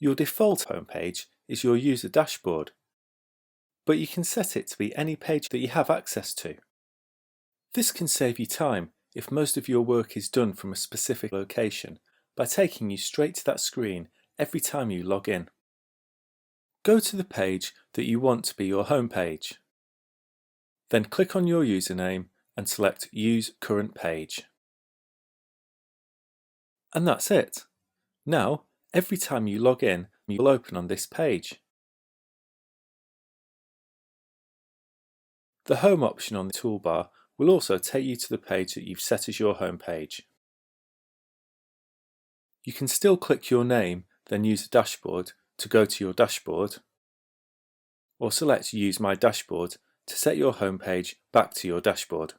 Your default homepage is your user dashboard, but you can set it to be any page that you have access to. This can save you time if most of your work is done from a specific location by taking you straight to that screen every time you log in. Go to the page that you want to be your home page. Then click on your username and select Use Current Page. And that's it. Now, every time you log in, you'll open on this page. The Home option on the toolbar will also take you to the page that you've set as your home page. You can still click your name, then use the dashboard to go to your dashboard, or select Use My Dashboard to set your home page back to your dashboard.